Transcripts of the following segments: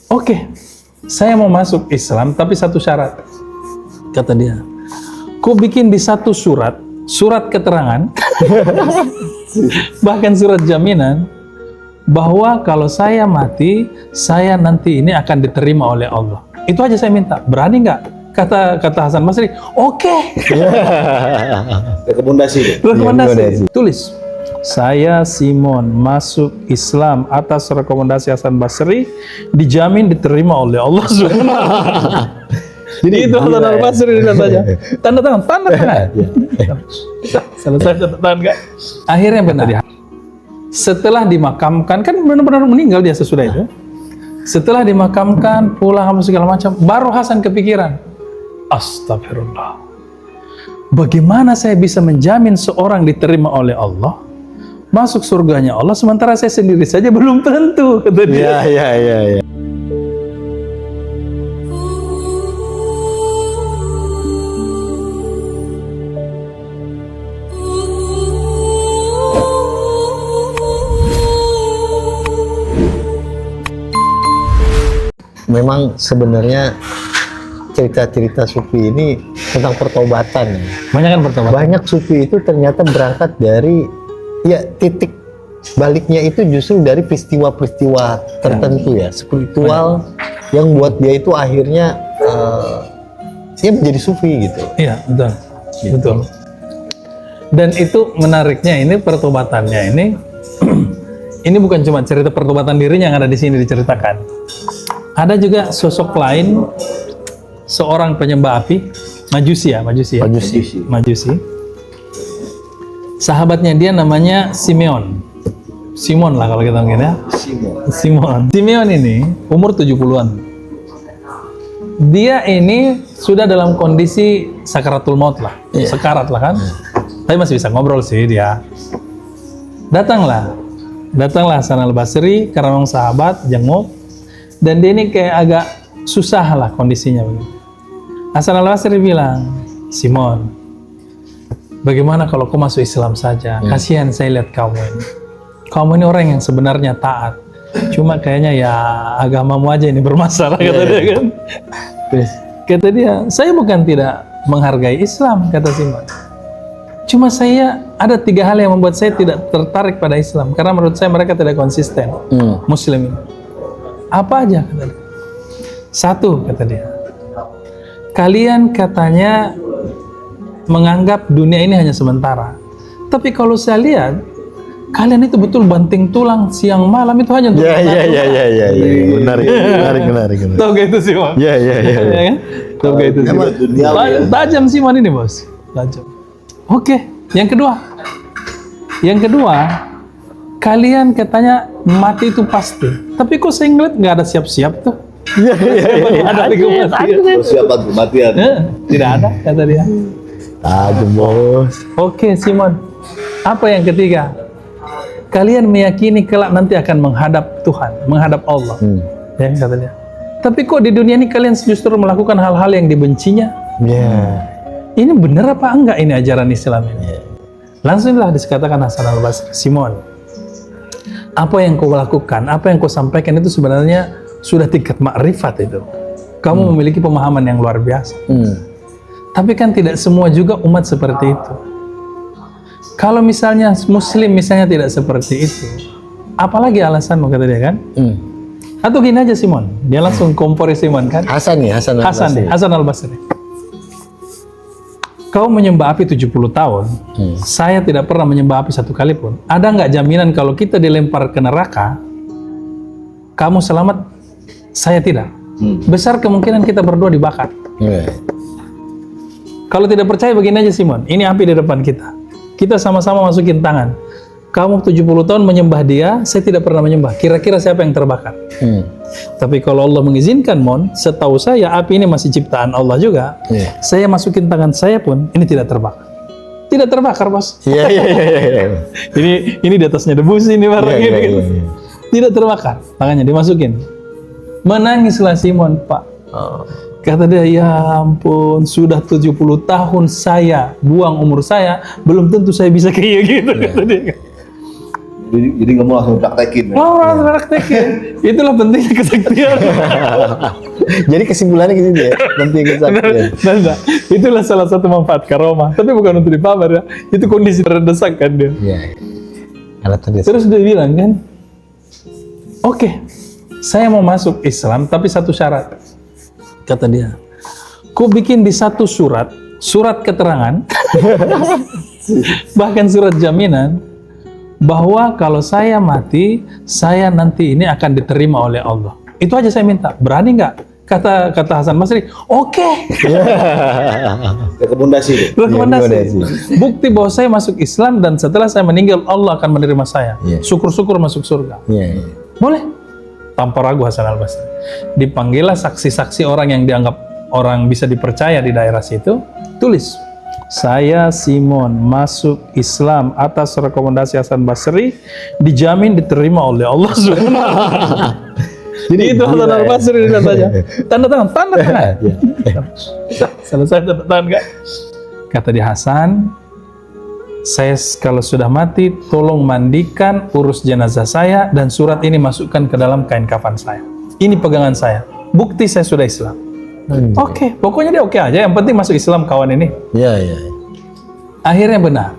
Oke, saya mau masuk Islam, tapi satu syarat. Kata dia, ku bikin di satu surat keterangan, bahkan surat jaminan, bahwa kalau saya mati, saya nanti ini akan diterima oleh Allah. Itu aja saya minta. Berani nggak? Kata Hasan Basri, oke. Rekomendasi. Tulis, saya Simon masuk Islam atas rekomendasi Hasan Basri, dijamin diterima oleh Allah SWT. Jadi itu Hasan Basri katanya. Tanda tangan. Selesai tanda tangan nggak? Akhirnya benar. Setelah dimakamkan, kan benar-benar meninggal dia sesudah itu. Setelah dimakamkan, pulang apa segala macam, baru Hasan kepikiran, astagfirullah, bagaimana saya bisa menjamin seorang diterima oleh Allah, masuk surganya Allah, sementara saya sendiri saja belum tentu, kata dia. Iya. Memang sebenarnya cerita-cerita sufi ini tentang pertobatan. Banyak kan pertobatan? Banyak sufi itu ternyata berangkat dari, ya, titik baliknya itu justru dari peristiwa-peristiwa tertentu ya, spiritual yang buat dia itu akhirnya dia menjadi sufi gitu. Iya, betul. Betul. Dan itu menariknya ini pertobatannya ini ini bukan cuma cerita pertobatan dirinya yang ada di sini diceritakan. Ada juga sosok lain, seorang penyembah api, Majusi. Sahabatnya dia namanya Simeon. Simon lah kalau kita ngomongin ya. Simeon ini umur 70-an. Dia ini sudah dalam kondisi sakaratul maut lah, sekarat lah kan. Tapi masih bisa ngobrol sih dia. Datanglah Hasan al-Basri karena memang sahabat, jenguk. Dan dia ini kayak agak susah lah kondisinya. Hasan al-Basri bilang, Simon, bagaimana kalau kau masuk Islam saja? Kasihan saya lihat kamu ini. Kamu ini orang yang sebenarnya taat. Cuma kayaknya ya agamamu aja ini bermasalah, kata dia kan. Kata dia, saya bukan tidak menghargai Islam, kata Simon. Cuma saya ada 3 hal yang membuat saya tidak tertarik pada Islam. Karena menurut saya mereka tidak konsisten, Muslim ini. Apa aja, kata dia? 1, kata dia, kalian katanya menganggap dunia ini hanya sementara. Tapi kalau saya lihat, kalian itu betul banting tulang siang malam itu hanya untuk Menarik. Tahu gak itu Simon? Iya. Tahu gak itu Simon? Tajam Simon ini, bos. Tajam. Oke, yang kedua, kalian katanya mati itu pasti. Tapi kok saya ngeliat nggak ada siap-siap tuh? Ada persiapan kematian. Tidak ada, kata dia. Tajam, bos. Oke, Simon. Apa yang ketiga? Kalian meyakini kelak nanti akan menghadap Tuhan, menghadap Allah. Ya, kata dia. Tapi kok di dunia ini kalian justru melakukan hal-hal yang dibencinya? Ini benar apa enggak ini ajaran Islam ini? Langsunglah dikatakan Hasan al-Basri, Simon, apa yang kau lakukan, apa yang kau sampaikan itu sebenarnya sudah tingkat makrifat itu. Kamu memiliki pemahaman yang luar biasa. Tapi kan tidak semua juga umat seperti itu. Kalau misalnya Muslim misalnya tidak seperti itu, apalagi alasanmu, kata dia kan? Atau gini aja Simon, dia langsung kompori Simon kan? Hasan al-Basri. Kau menyembah api 70 tahun, saya tidak pernah menyembah api 1 kali pun. Ada nggak jaminan kalau kita dilempar ke neraka, kamu selamat, saya tidak? Besar kemungkinan kita berdua dibakar. Kalau tidak percaya begini aja Simon, ini api di depan kita. Kita sama-sama masukin tangan. Kamu 70 tahun menyembah dia, saya tidak pernah menyembah. Kira-kira siapa yang terbakar? Tapi kalau Allah mengizinkan, setahu saya api ini masih ciptaan Allah juga. Saya masukin tangan saya pun, ini tidak terbakar. Tidak terbakar, bos. Ini di atasnya debu sih, ini barang ini. Tidak terbakar, tangannya dimasukin. Menangislah Simon, Pak. Kata dia, ya ampun, sudah 70 tahun saya buang umur saya, belum tentu saya bisa kayak gitu. Kata dia. Jadi nggak mau langsung praktekin. Ya? Oh, praktekin. Itulah pentingnya kesaktian. Jadi kesimpulannya gitu ya, nanti kesaktian. Nah, itulah salah satu manfaat karomah. Tapi bukan untuk dipamer ya. Itu kondisi terdesak kan dia. Iya. Karena tadi Terus dia bilang kan, oke, saya mau masuk Islam tapi satu syarat. Kata dia, ku bikin di satu surat keterangan, bahkan surat jaminan, bahwa kalau saya mati, saya nanti ini akan diterima oleh Allah. Itu aja saya minta. Berani nggak? Kata Hasan Basri, oke. Rekomendasi. Rekomendasi. Bukti bahwa saya masuk Islam dan setelah saya meninggal Allah akan menerima saya. Iya. Syukur-syukur masuk surga. Iya. Boleh? Tanpa ragu Hasan Al-Basri. Dipanggillah saksi-saksi orang yang dianggap orang bisa dipercaya di daerah situ. Tulis, saya Simon masuk Islam atas rekomendasi Hasan Basri, dijamin diterima oleh Allah Subhanahu. Jadi itu Hasan Al-Basri katanya. Tanda tangan. Selesai tanda tangan nggak? Kata dia, Hasan, saya kalau sudah mati, tolong mandikan, urus jenazah saya, dan surat ini masukkan ke dalam kain kafan saya. Ini pegangan saya. Bukti saya sudah Islam. Oke, pokoknya dia oke aja. Yang penting masuk Islam kawan ini. Iya. Akhirnya benar.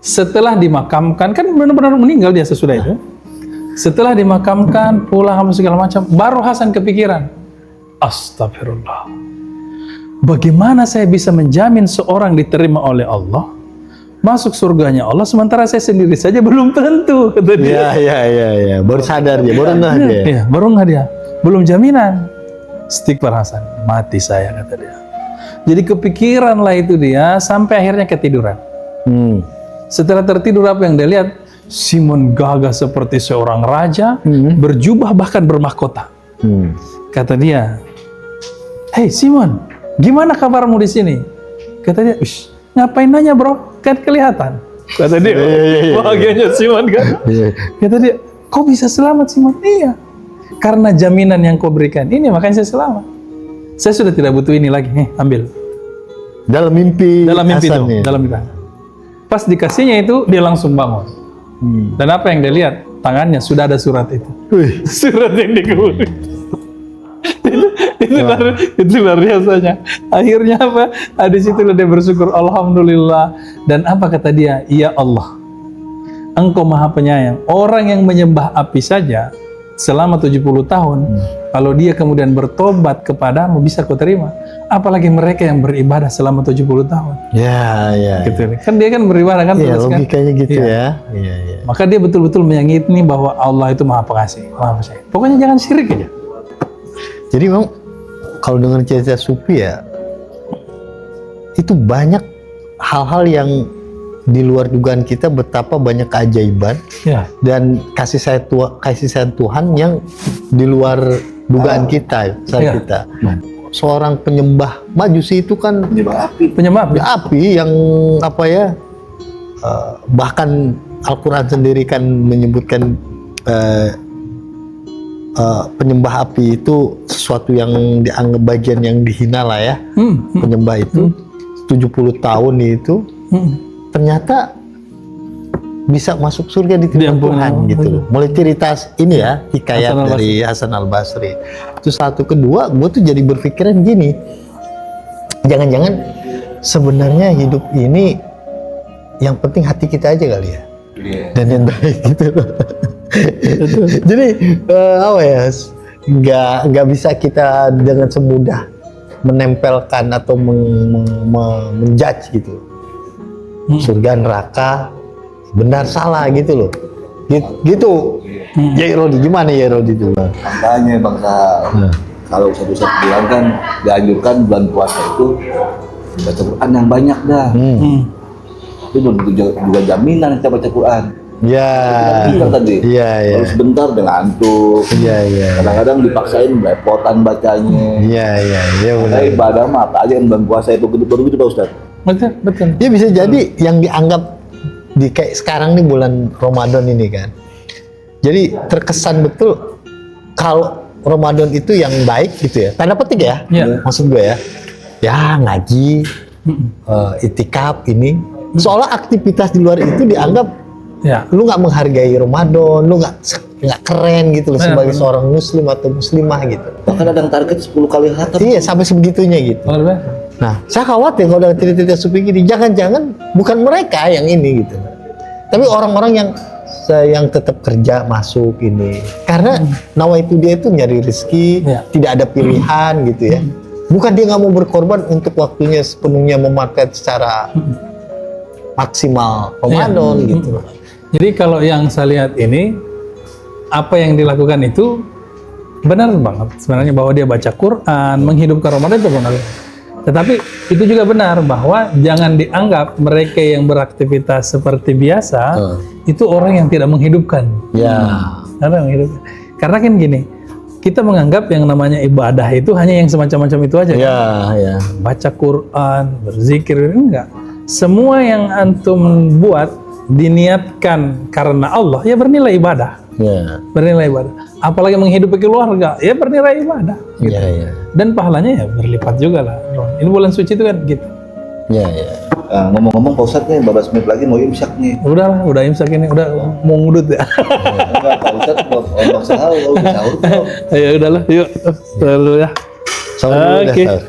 Setelah dimakamkan, kan benar-benar meninggal dia sesudah itu. Setelah dimakamkan, pulang apa segala macam, baru Hasan kepikiran. Astagfirullah. Bagaimana saya bisa menjamin seorang diterima oleh Allah, masuk surganya Allah, sementara saya sendiri saja belum tentu, kata dia. Iya. Baru sadar dia, baru ngeh dia. Iya, baru nggak dia. Belum jaminan. Istighfar Hasan, mati saya, kata dia. Jadi kepikiran lah itu dia, sampai akhirnya ketiduran. Setelah tertidur, apa yang dia lihat? Simon gagah seperti seorang raja, berjubah bahkan bermahkota. Kata dia, "Hei Simon, gimana kabarmu di sini?" Kata dia, "Ngapain nanya bro? Kan kelihatan." Kata dia, bahagianya Simon kan. Kata dia, "Kau bisa selamat Simon?" "Iya, karena jaminan yang kau berikan ini, makanya saya selamat. Saya sudah tidak butuh ini lagi. Ambil." Dalam mimpi Hasan itu, ya? dalam mimpi. Pas dikasihnya itu, dia langsung bangun. Dan apa yang dia lihat? Tangannya sudah ada surat itu. Surat yang dikubur. itu luar biasanya. Akhirnya apa? Di situ dia bersyukur, Alhamdulillah. Dan apa kata dia? Ya Allah, Engkau Maha Penyayang. Orang yang menyembah api saja selama 70 tahun, kalau dia kemudian bertobat kepadamu, bisa kau terima. Apalagi mereka yang beribadah selama 70 tahun. Ya. Gitu. Kan dia kan beribadah kan. Iya, terus, logikanya kan? gitu ya. Iya. Maka dia betul-betul meyakini bahwa Allah itu Maha Pengasih, Maha Penyayang. Pokoknya jangan syirik aja. Jadi memang kalau dengan cerita Sufi ya, itu banyak hal-hal yang di luar dugaan kita, betapa banyak keajaiban dan kasih sayang Tuhan yang di luar dugaan kita, kita. Seorang penyembah Majusi itu kan penyembah api yang bahkan Al-Quran sendiri kan menyebutkan penyembah api itu sesuatu yang dianggap bagian yang dihina lah ya. Penyembah itu 70 tahun itu ternyata bisa masuk surga diterima Tuhan gitu loh. Mulai cerita ini ya, hikayat dari Hasan Al-Basri. Itu satu. Kedua, gue tuh jadi berpikiran gini, jangan-jangan sebenarnya hidup ini yang penting hati kita aja kali ya, dan yang baik gitu loh. Jadi nggak bisa kita dengan semudah menempelkan atau menjudge gitu, surga neraka, benar salah gitu loh. Gitu. Ya Rodi, gimana ya Rodi itu? Makanya Bang Sal, kalau satu bulan kan dianjurkan bulan puasa itu baca Quran yang banyak dah. Itu juga jaminan kita baca Quran. Ya. Tadi. Iya. Harus sebentar dengan ngantuk. Iya. Kadang-kadang dipaksain belepotan bacanya. Iya. Karena ibadah mah apa aja yang bulan puasa itu baru gitu Pak Ustaz. Betul. Ya bisa jadi yang dianggap di kayak sekarang nih bulan Ramadan ini kan. Jadi terkesan betul kalau Ramadan itu yang baik gitu ya. Tanda petik ya. Maksud gue ya. Ya ngaji, itikaf ini. Soalnya aktivitas di luar itu dianggap Ya. Lu nggak menghargai Ramadan, lu nggak keren gitu loh Benar, sebagai benar. seorang muslim atau muslimah gitu. Bahkan ada yang target 10 kali khatam. Iya, sampai sebegitunya gitu. Luar biasa. Nah, saya khawatir kalau ada cerita-cerita seperti ini, jangan-jangan bukan mereka yang ini gitu. Tapi orang-orang yang tetap kerja masuk ini. Karena nawaitu dia itu nyari rezeki, Ya. tidak ada pilihan gitu ya. Bukan dia nggak mau berkorban untuk waktunya sepenuhnya memanfaatkan secara maksimal Ramadan Ya. gitu. Jadi kalau yang saya lihat ini, apa yang dilakukan itu benar banget sebenarnya, bahwa dia baca Quran, menghidupkan Ramadan itu benar. Tetapi itu juga benar bahwa jangan dianggap mereka yang beraktivitas seperti biasa itu orang yang tidak menghidupkan. Ya. Karena kan gini, kita menganggap yang namanya ibadah itu hanya yang semacam-macam itu aja. Ya, ya. Baca Quran, berzikir, enggak. Semua yang antum buat diniatkan karena Allah, ya bernilai ibadah. Ya. Bernilai ibadah. Apalagi menghidupi keluarga, ya bernilai ibadah. Gitu. Ya, ya. Dan pahalanya ya berlipat juga lah. Ini bulan suci itu kan gitu. Ya, ya. Ngomong-ngomong Pak Ustadz nih, 12 menit lagi mau imsak nih. Udahlah, udah imsak ini, udah mau ngudut ya. Enggak, Pak Ustadz mau sahur, mau sahur. Ya udahlah, yuk. Dulu ya. Sama dulu dah, Oke. Sal.